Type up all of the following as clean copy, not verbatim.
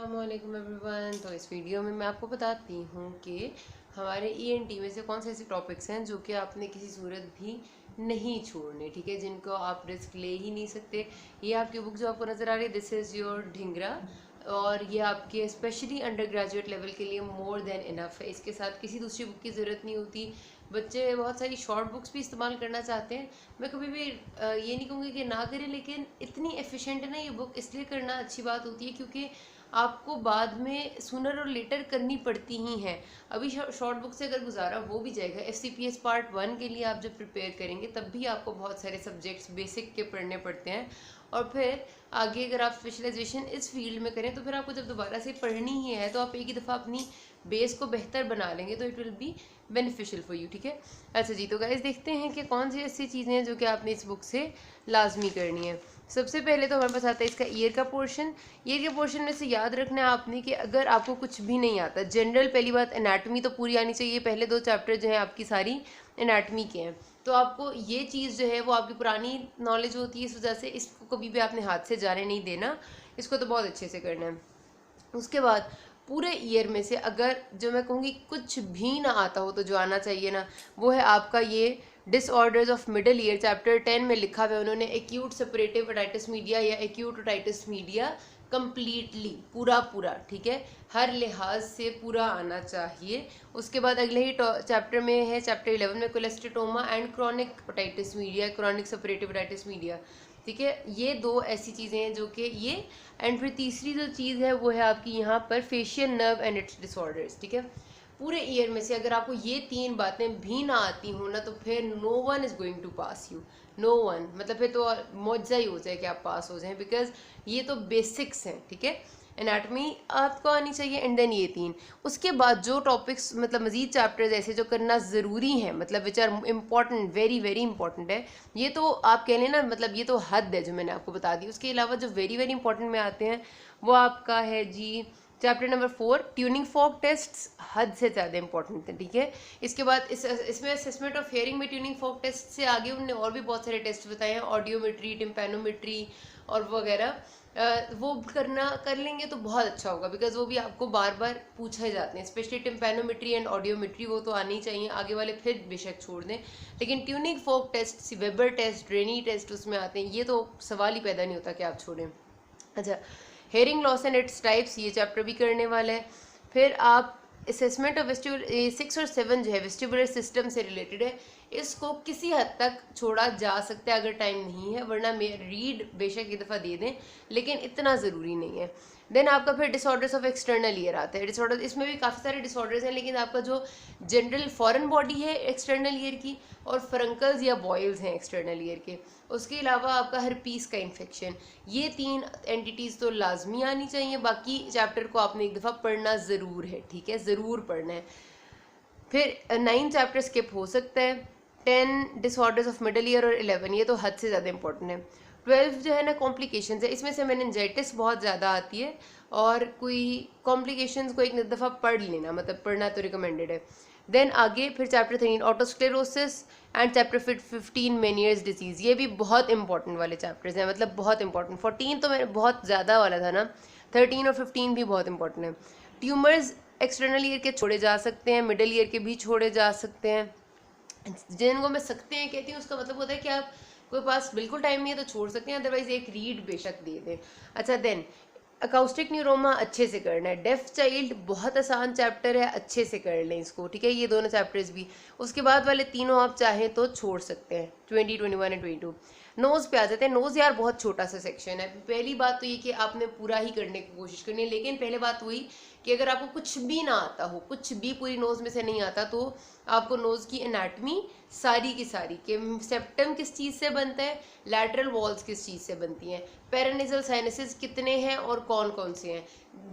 अस्सलामुअलैकुम एवरीवन। तो इस वीडियो में मैं आपको बताती हूँ कि हमारे ईएनटी में से कौन से ऐसे टॉपिक्स हैं जो कि आपने किसी सूरत भी नहीं छोड़ने, ठीक है, जिनको आप रिस्क ले ही नहीं सकते। ये आपकी बुक जो आपको नज़र आ रही है, दिस इज़ योर ढिंगरा, और ये आपके स्पेशली अंडर ग्रेजुएट लेवल के लिए मोर देन इनफ है। इसके साथ किसी दूसरी बुक की ज़रूरत नहीं होती। बच्चे बहुत सारी शॉर्ट बुक्स भी इस्तेमाल करना चाहते हैं। मैं कभी भी ये नहीं कहूँगी कि ना करें, लेकिन इतनी एफिशिएंट है ना ये बुक, इसलिए करना अच्छी बात होती है क्योंकि आपको बाद में सूनर और लेटर करनी पड़ती ही हैं। अभी शॉर्ट बुक से अगर गुजारा हो भी जाएगा, FCPS पार्ट 1 के लिए आप जब प्रिपेयर करेंगे तब भी आपको बहुत सारे सब्जेक्ट्स बेसिक के पढ़ने पड़ते हैं। और फिर आगे अगर आप स्पेशलाइजेशन इस फील्ड में करें तो फिर आपको जब दोबारा से पढ़नी ही है तो आप एक ही दफ़ा अपनी बेस को बेहतर बना लेंगे, तो it will be beneficial for you, ठीक है। अच्छा जी, तो गाइस देखते हैं कि कौन सी ऐसी चीज़ें हैं जो कि आपने इस बुक से लाजमी करनी है। सबसे पहले तो हमारे पास आता है इसका ईयर का पोर्शन। ईयर के पोर्शन में से याद रखना है आपने कि अगर आपको कुछ भी नहीं आता, जनरल, पहली बात एनाटमी तो पूरी आनी चाहिए। पहले 2 चैप्टर जो हैं आपकी सारी एनाटमी के हैं, तो आपको ये चीज़ जो है वो आपकी पुरानी नॉलेज होती है, इस वजह से इसको कभी भी आपने हाथ से जाने नहीं देना, इसको तो बहुत अच्छे से करना है। उसके बाद पूरे ईयर में से अगर जो मैं कहूँगी कुछ भी ना आता हो, तो जो आना चाहिए ना वो है आपका ये disorders of middle ear. Chapter 10 में लिखा हुआ है उन्होंने एक्यूट सेपरेटिव ओटाइटिस मीडिया या एक्यूट ओटाइटिस मीडिया कम्प्लीटली पूरा, ठीक है, हर लिहाज से पूरा आना चाहिए। उसके बाद अगले ही चैप्टर में है, चैप्टर 11 में cholesteatoma and chronic otitis media, chronic suppurative otitis media, ठीक है। ये 2 ऐसी चीज़ें हैं जो कि ये, एंड फिर तीसरी जो चीज़ है वो है आपकी यहाँ पर facial nerve and it's disorders, ठीक है। पूरे ईयर में से अगर आपको ये 3 बातें भी ना आती हों ना, तो फिर no one is going to pass you, no one, मतलब फिर तो मौजा ही हो जाए कि आप पास हो जाएं, बिकॉज ये तो बेसिक्स हैं, ठीक है। एनाटमी आपको आनी चाहिए एंड देन ये 3। उसके बाद जो टॉपिक्स मतलब मजीद चैप्टर्स ऐसे जो करना ज़रूरी है, मतलब which are important, very very important है, ये तो आप कह लें ना, मतलब ये तो हद है जो मैंने आपको बता दी। उसके अलावा जो वेरी वेरी इंपॉर्टेंट में आते हैं वो आपका है जी chapter number 4 tuning fork tests, हद से ज़्यादा इंपॉर्टेंट है, ठीक है। इसके बाद इसमें असेसमेंट ऑफ हेयरिंग में ट्यूनिंग फॉक टेस्ट से आगे उन्होंने और भी बहुत सारे टेस्ट बताए हैं, ऑडियोमेट्री, टिम्पैनोमेट्री और वगैरह। वो कर लेंगे तो बहुत अच्छा होगा, बिकॉज वो भी आपको बार बार पूछे जाते हैं, स्पेशली टिम्पैनोमेट्री एंड ऑडियोमेट्री, वो तो आनी चाहिए। आगे वाले फिर बेशक छोड़ दें, लेकिन tuning fork test, Weber test, ड्रेनी टेस्ट उसमें आते हैं, ये तो सवाल ही पैदा नहीं होता कि आप छोड़ें। अच्छा, hearing loss and its types, ये चैप्टर भी करने वाला है। फिर आप असेसमेंट ऑफ वेस्टिबुलर, 6 और 7 जो है वेस्टिबुलर सिस्टम से रिलेटेड है, इसको किसी हद तक छोड़ा जा सकता है अगर टाइम नहीं है, वरना मैं रीड बेशक एक दफ़ा दे दें, लेकिन इतना ज़रूरी नहीं है। देन आपका फिर डिसऑर्डर्स ऑफ एक्सटर्नल ईयर आता है। डिसऑर्डर, इसमें भी काफ़ी सारे डिसऑर्डर्स हैं, लेकिन आपका जो जनरल फॉरेन बॉडी है एक्सटर्नल ईयर की, और फ्रंकल्स या बॉयल्स हैं एक्सटर्नल ईयर के। उसके अलावा आपका हर पीस का इन्फेक्शन, ये 3 एंटिटीज़ तो लाजमी आनी चाहिए। बाकी चैप्टर को आपने एक दफ़ा पढ़ना ज़रूर है, ठीक है, ज़रूर पढ़ना है। फिर 9 चैप्टर स्किप हो सकता है, 10 डिसऑर्डर्स ऑफ मिडल ईयर और 11 ये तो हद से ज़्यादा इंपॉर्टेंट है। 12 जो है ना कॉम्प्लिकेशंस है, इसमें से मेनिंजाइटिस बहुत ज़्यादा आती है, और कोई कॉम्प्लिकेशंस को एक दफ़ा पढ़ लेना, मतलब पढ़ना तो रिकमेंडेड है। देन आगे फिर chapter 13 otosclerosis and chapter 15 Meniere's disease, ये भी बहुत इंपॉर्टेंट वाले चैप्टर्स हैं, मतलब बहुत इंपॉर्टेंट। 14 तो मैं बहुत ज़्यादा वाला था ना, 13 और 15 भी बहुत इंपॉर्टेंट है। ट्यूमर्स एक्सटर्नल ईयर के छोड़े जा सकते हैं, मिडल ईयर के भी छोड़े जा सकते हैं। जिनको मैं सकते हैं कहती हूँ, उसका मतलब होता है कि आप कोई पास बिल्कुल टाइम नहीं है तो छोड़ सकते हैं, अदरवाइज एक रीड बेशक दे दें। अच्छा, देन अकाउस्टिक न्यूरोमा अच्छे से करना है। डेफ चाइल्ड बहुत आसान चैप्टर है, अच्छे से कर लें इसको, ठीक है, ये दोनों चैप्टर्स भी। उसके बाद वाले तीनों आप चाहें तो छोड़ सकते हैं, 20, 21 एंड 22। नोज़ पे आ जाते हैं। नोज़ यार बहुत छोटा सा सेक्शन है। पहली बात तो ये कि आपने पूरा ही करने की कोशिश करनी है, लेकिन पहले बात वही कि अगर आपको कुछ भी ना आता हो, कुछ भी पूरी नोज़ में से नहीं आता, तो आपको नोज़ की एनाटमी सारी की सारी, कि सेप्टम किस चीज़ से बनता है, लैटरल वॉल्स किस चीज़ से बनती हैं, पेरानेजल साइनसेस कितने हैं और कौन कौन से हैं,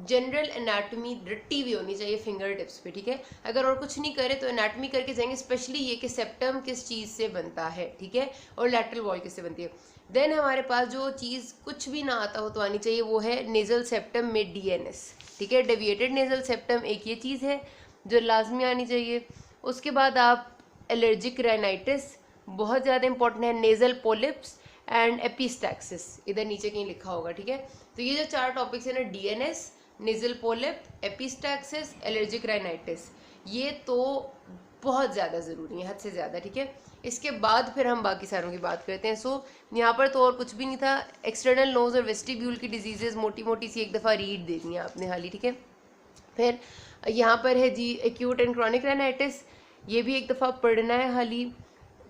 जनरल एनाटमी रट्टी भी होनी चाहिए फिंगर टिप्स पे, ठीक है। अगर और कुछ नहीं करे तो एनाटमी करके जाएंगे, स्पेशली ये कि सेप्टम किस चीज़ से बनता है, ठीक है, और लैटरल वॉल किससे बनती है। देन हमारे पास जो चीज़ कुछ भी ना आता हो तो आनी चाहिए, वो है नेजल सेप्टम में DNS, ठीक है, डेविएटेड नेजल सेप्टम, एक ये चीज़ है जो लाजमी आनी चाहिए। उसके बाद आप एलर्जिक राइनाइटिस बहुत ज़्यादा इंपॉर्टेंट है, नेजल पोलिप्स एंड एपिस्टैक्सिस, इधर नीचे कहीं लिखा होगा, ठीक है। तो ये जो 4 टॉपिक्स है ना, DNS, nasal polyp, epistaxis, allergic rhinitis, ये तो बहुत ज़्यादा ज़रूरी है, हद से ज़्यादा, ठीक है। इसके बाद फिर हम बाकी सारों की बात करते हैं। सो यहाँ पर तो और कुछ भी नहीं था। एक्सटर्नल नोज और वेस्टिब्यूल की डिजीजेज मोटी मोटी सी एक दफ़ा रीड दे दी है आपने हाली, ठीक है। फिर यहाँ पर है जी एक्यूट एंड क्रॉनिक राइनाइटिस, ये भी एक दफ़ा पढ़ना है हाली।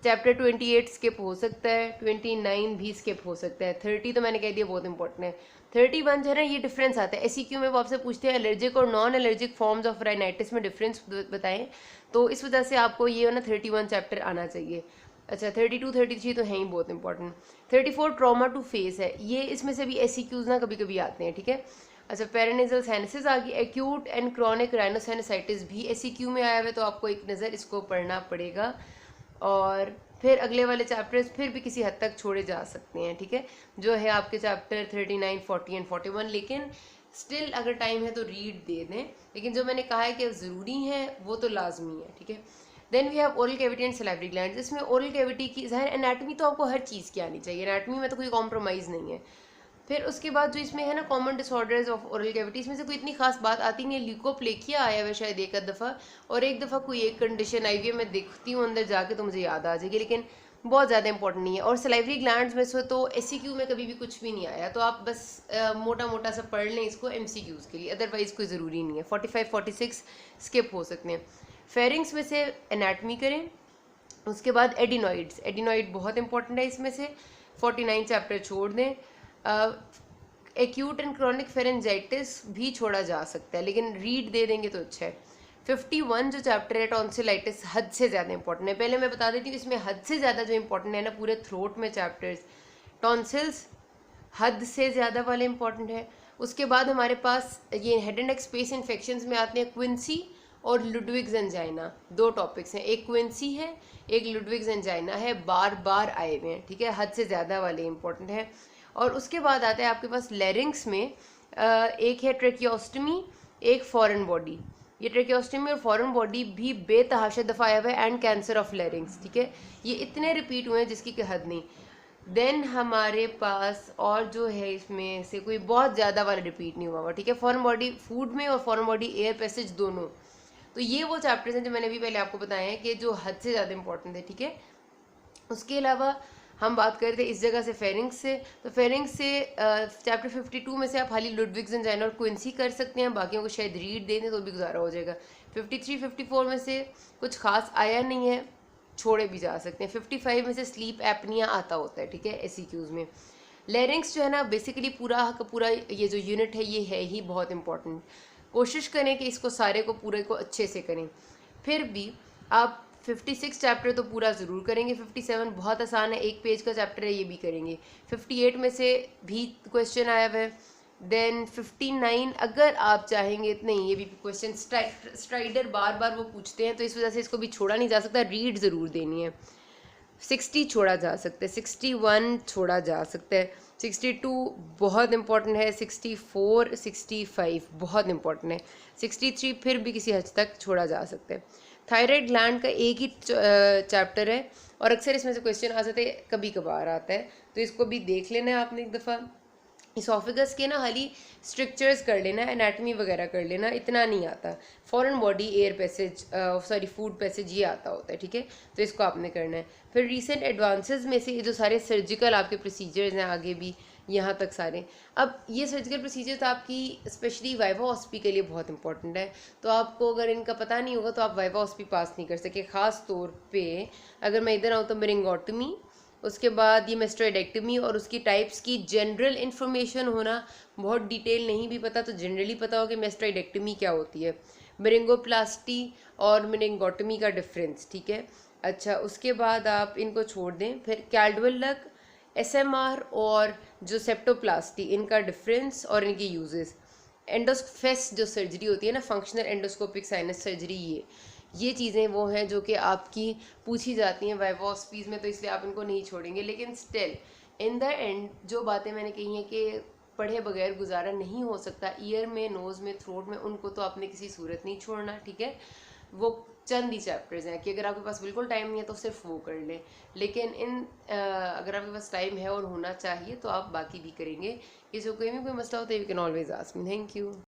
चैप्टर 28 स्किप हो सकता है, 29 भी स्किप हो सकता है, 30 तो मैंने कह दिया बहुत इंपॉर्टेंट है। 31 जो है ना, ये डिफरेंस आता है एसईक्यू में, वो आपसे पूछते हैं एलर्जिक और non allergic forms of rhinitis में डिफरेंस बताएं, तो इस वजह से आपको ये ना 31 चैप्टर आना चाहिए। अच्छा 32 33 तो है ही बहुत इंपॉर्टेंट। 34 ट्रॉमा टू फेस है, ये इसमें से भी एसईक्यूज ना कभी कभी आते हैं, ठीक है। अच्छा पेरानेजल साइनसिस आ गई, एक्यूट एंड क्रॉनिक राइनोसाइनसाइटिस भी एसईक्यू में आया हुआ है, तो आपको एक नज़र इसको पढ़ना पड़ेगा। और फिर अगले वाले चैप्टर्स फिर भी किसी हद तक छोड़े जा सकते हैं, ठीक है, जो है आपके चैप्टर 39 40 एंड 41, लेकिन स्टिल अगर टाइम है तो रीड दे दें, लेकिन जो मैंने कहा है कि ज़रूरी है वो तो लाजमी है, ठीक है। Then we have oral cavity and salivary glands. इसमें ओरल कैविटी की ज़ाहिर एनाटमी तो आपको हर चीज़ की आनी चाहिए, एनाटमी में तो कोई कॉम्प्रोमाइज़ नहीं है। फिर उसके बाद जो इसमें है ना common disorders of oral cavity, इसमें से कोई इतनी खास बात आती नहीं है। ल्यूकोप्लेकिया आया हुआ शायद एक दफ़ा, और एक दफ़ा कोई एक कंडीशन आई हुई है, मैं देखती हूँ अंदर जाके तो मुझे याद आ जाएगी, लेकिन बहुत ज़्यादा इंपॉर्टेंट नहीं है। और सलाइवरी ग्लैंड्स में से तो एससीक्यू में कभी भी कुछ भी नहीं आया, तो आप बस मोटा मोटा सा पढ़ लें इसको एमसीक्यूज़ के लिए, अदरवाइज़ कोई ज़रूरी नहीं है। 45 46 स्किप हो सकते हैं। फेरिंग्स में से एनाटमी करें। उसके बाद एडिनॉइड्स, एडिनॉइड बहुत इंपॉर्टेंट है इसमें से, 49 चैप्टर छोड़ दें। एक्यूट एंड क्रॉनिक फेरेंजाइटिस भी छोड़ा जा सकता है, लेकिन रीड दे देंगे तो अच्छा है। 51 जो चैप्टर है टॉन्सिलाइटिस, हद से ज़्यादा इंपॉर्टेंट है। पहले मैं बता देती हूँ इसमें हद से ज़्यादा जो इंपॉर्टेंट है ना पूरे थ्रोट में चैप्टर्स, टॉन्सिल्स हद से ज़्यादा वाले इंपॉर्टेंट है। उसके बाद हमारे पास ये head and neck space infections में आते हैं क्विंसी और लुडविग्स एंजाइना, दो टॉपिक्स हैं, एक क्विंसी है एक लुडविग्स एंजाइना है, बार बार आए हुए हैं, ठीक है, हद से ज़्यादा वाले इंपॉर्टेंट है। और उसके बाद आता है आपके पास लेरिंग्स में एक है ट्रेकियोस्टमी, एक फॉरेन बॉडी। ये ट्रेकियोस्टमी और फॉरेन बॉडी भी बेतहाशा दफ़ा आया हुआ है, एंड कैंसर ऑफ लेरिंग्स, ठीक है, ये इतने रिपीट हुए हैं जिसकी कोई हद नहीं। देन हमारे पास और जो है इसमें से कोई बहुत ज़्यादा वाला रिपीट नहीं हुआ हुआ, ठीक है, फॉरेन बॉडी फूड में और फॉरेन बॉडी एयर पैसेज दोनों। तो ये वो चैप्टर्स हैं जो मैंने अभी पहले आपको बताए हैं कि जो हद से ज़्यादा इंपॉर्टेंट है, ठीक है। उसके अलावा हम बात करते हैं इस जगह से फेरिंग्स से, तो फेरिंग्स से चैप्टर 52 में से आप खाली लुडविग्स एंजाइना और क्विंसी कर सकते हैं, बाकियों को शायद रीड दे दें तो भी गुजारा हो जाएगा। 53 54 में से कुछ खास आया नहीं है, छोड़े भी जा सकते हैं। 55 में से स्लीप एपनिया आता होता है, ठीक है, एसईक्यूज में। लेरिंग्स जो है ना बेसिकली पूरा का पूरा ये जो यूनिट है ये है ही बहुत इंपॉर्टेंट, कोशिश करें कि इसको सारे को पूरे को अच्छे से करें। फिर भी आप 56 चैप्टर तो पूरा ज़रूर करेंगे, 57 बहुत आसान है, एक पेज का चैप्टर है, ये भी करेंगे। 58 में से भी क्वेश्चन आया हुआ है। देन 59 अगर आप चाहेंगे, नहीं ये भी क्वेश्चन स्ट्राइडर बार बार वो पूछते हैं, तो इस वजह से इसको भी छोड़ा नहीं जा सकता, रीड ज़रूर देनी है। 60 छोड़ा जा सकता है, 61 छोड़ा जा सकता है, 62 बहुत इंपॉर्टेंट है, 64 65 बहुत इंपॉर्टेंट है, 63 फिर भी किसी हद तक छोड़ा जा सकता है। थायराइड ग्लैंड का एक ही चैप्टर है और अक्सर इसमें से क्वेश्चन आ जाते हैं, कभी कभार आता है, तो इसको भी देख लेना है आपने एक दफ़ा। इसोफेगस के ना हाली स्ट्रक्चर्स कर लेना, एनाटमी वगैरह कर लेना, इतना नहीं आता। Foreign body air passage sorry food passage ये आता होता है, ठीक है, तो इसको आपने करना है। फिर रीसेंट एडवांसेस में से ये जो सारे सर्जिकल आपके प्रोसीजर्स हैं आगे भी यहाँ तक सारे, अब ये सर्जिकल प्रोसीजर्स आपकी स्पेशली वाइवा ऑस्पी के लिए बहुत इंपॉर्टेंट है, तो आपको अगर इनका पता नहीं होगा तो आप वाइवा ऑस्पी पास नहीं कर सके। ख़ास तौर पे अगर मैं इधर आऊँ तो मेरिंगोटमी, उसके बाद ये मेस्टोइडेक्टमी और उसकी टाइप्स की जनरल इन्फॉर्मेशन होना, बहुत डिटेल नहीं भी पता तो जनरली पता हो कि मेस्टोइडेक्टमी क्या होती है, मेरिंगोप्लास्टी और मेरिंगोटमी का डिफरेंस, ठीक है। अच्छा उसके बाद आप इनको छोड़ दें। फिर कैल्डवेल लग, एसएमआर और जो सेप्टोप्लास्टी, इनका डिफरेंस और इनके यूजेस। एंडोस्फेस जो सर्जरी होती है ना, फंक्शनल एंडोस्कोपिक साइनस सर्जरी, ये चीज़ें वो हैं जो कि आपकी पूछी जाती हैं वाइवा ऑस्पीज में, तो इसलिए आप इनको नहीं छोड़ेंगे। लेकिन स्टिल इन द एंड जो बातें मैंने कही हैं कि पढ़े बगैर गुजारा नहीं हो सकता, ईयर में, नोज़ में, थ्रोट में, उनको तो आपने किसी सूरत नहीं छोड़ना, ठीक है। वो चंद ही चैप्टर्स हैं कि अगर आपके पास बिल्कुल टाइम नहीं है तो सिर्फ वो कर लें, लेकिन अगर आपके पास टाइम है और होना चाहिए तो आप बाकी भी करेंगे। किसी को कोई भी कोई मसला होता है you can always ask me. Thank you.